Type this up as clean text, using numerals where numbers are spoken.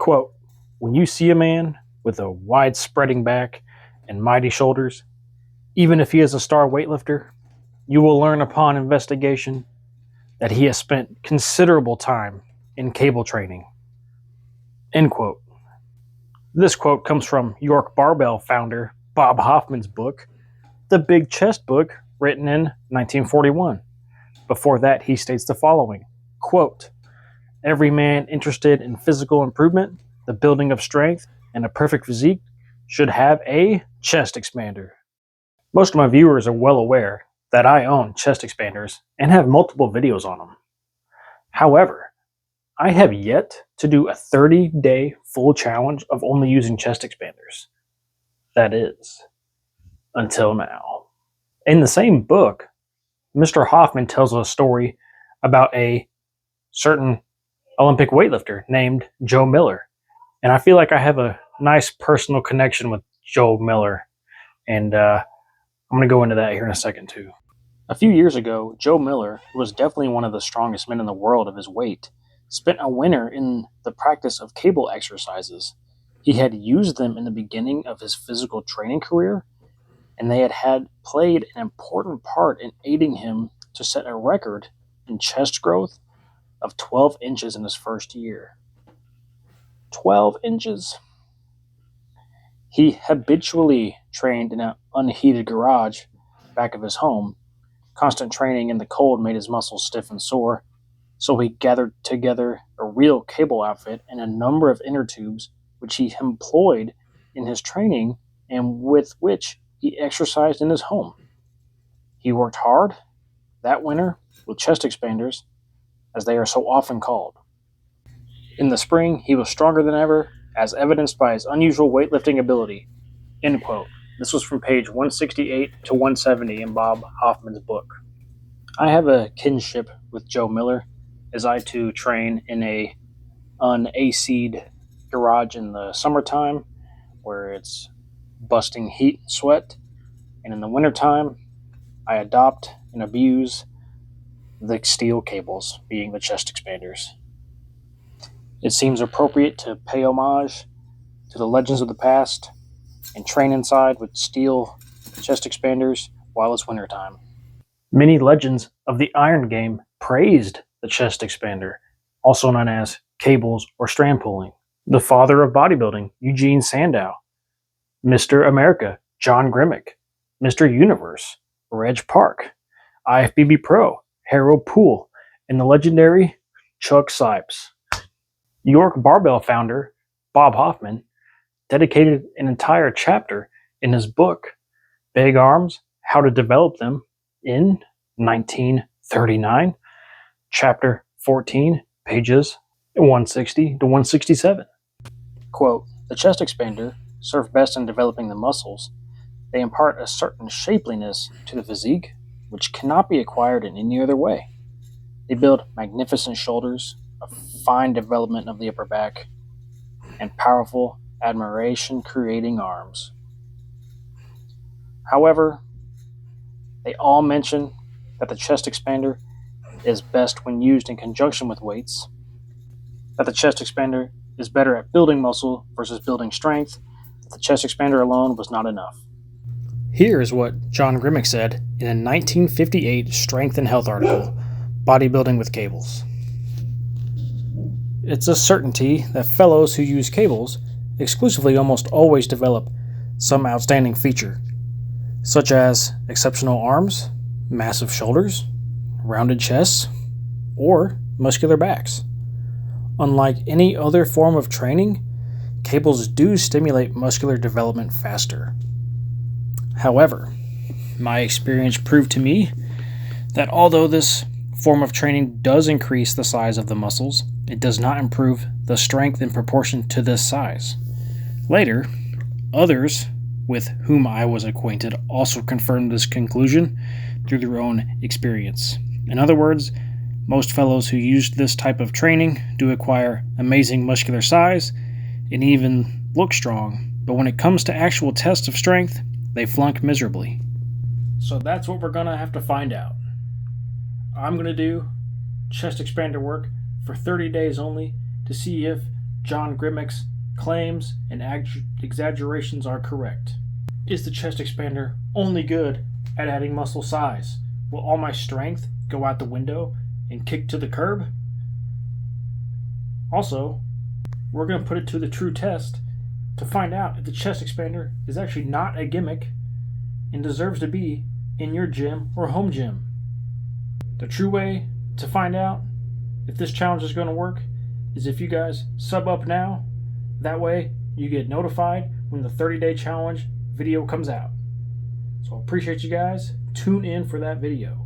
Quote, "When you see a man with a wide spreading back and mighty shoulders, even if he is a star weightlifter, you will learn upon investigation that he has spent considerable time in cable training." End quote. This quote comes from York Barbell founder Bob Hoffman's book, The Big Chest Book, written in 1941. Before that, he states the following, quote, "Every man interested in physical improvement, the building of strength, and a perfect physique should have a chest expander." Most of my viewers are well aware that I own chest expanders and have multiple videos on them. However, I have yet to do a 30-day full challenge of only using chest expanders. That is, until now. In the same book, Mr. Hoffman tells a story about a certain Olympic weightlifter named Joe Miller. And I feel like I have a nice personal connection with Joe Miller. And I'm going to go into that here in a second too. A few years ago, Joe Miller, who was definitely one of the strongest men in the world of his weight, spent a winter in the practice of cable exercises. He had used them in the beginning of his physical training career, and they had played an important part in aiding him to set a record in chest growth of 12 inches in his first year. 12 inches. He habitually trained in an unheated garage back of his home. Constant training in the cold made his muscles stiff and sore, so he gathered together a real cable outfit and a number of inner tubes which he employed in his training and with which he exercised in his home. He worked hard that winter with chest expanders, as they are so often called. In the spring, he was stronger than ever, as evidenced by his unusual weightlifting ability. End quote. This was from page 168 to 170 in Bob Hoffman's book. I have a kinship with Joe Miller, as I too train in a un-AC'd garage in the summertime, where it's busting heat and sweat, and in the wintertime, I adopt and abuse the steel cables, being the chest expanders. It seems appropriate to pay homage to the legends of the past and train inside with steel chest expanders while it's wintertime. Many legends of the iron game praised the chest expander, also known as cables or Strandpulling. The father of bodybuilding, Eugene Sandow, Mr. America, John Grimek, Mr. Universe, Reg Park, IFBB Pro, Harold Poole, and the legendary Chuck Sipes. York Barbell founder Bob Hoffman dedicated an entire chapter in his book, Big Arms, How to Develop Them, in 1939, chapter 14, pages 160 to 167. Quote, "The chest expander serve best in developing the muscles. They impart a certain shapeliness to the physique which cannot be acquired in any other way. They build magnificent shoulders, a fine development of the upper back, and powerful, admiration-creating arms. However, they all mention that the chest expander is best when used in conjunction with weights, that the chest expander is better at building muscle versus building strength, that the chest expander alone was not enough." Here is what John Grimek said in a 1958 Strength and Health article, Bodybuilding with Cables. "It's a certainty that fellows who use cables exclusively almost always develop some outstanding feature, such as exceptional arms, massive shoulders, rounded chests, or muscular backs. Unlike any other form of training, cables do stimulate muscular development faster. However, my experience proved to me that although this form of training does increase the size of the muscles, it does not improve the strength in proportion to this size. Later, others with whom I was acquainted also confirmed this conclusion through their own experience. In other words, most fellows who used this type of training do acquire amazing muscular size and even look strong, but when it comes to actual tests of strength, they flunk miserably." So that's what we're going to have to find out. I'm going to do chest expander work for 30 days only to see if John Grimmek's claims and exaggerations are correct? Is the chest expander only good at adding muscle size? Will all my strength go out the window and kick to the curb? Also, we're going to put it to the true test to find out if the chest expander is actually not a gimmick and deserves to be in your gym or home gym. The true way to find out if this challenge is going to work is if you guys sub up now. That way you get notified when the 30-day challenge video comes out. So I appreciate you guys. Tune in for that video.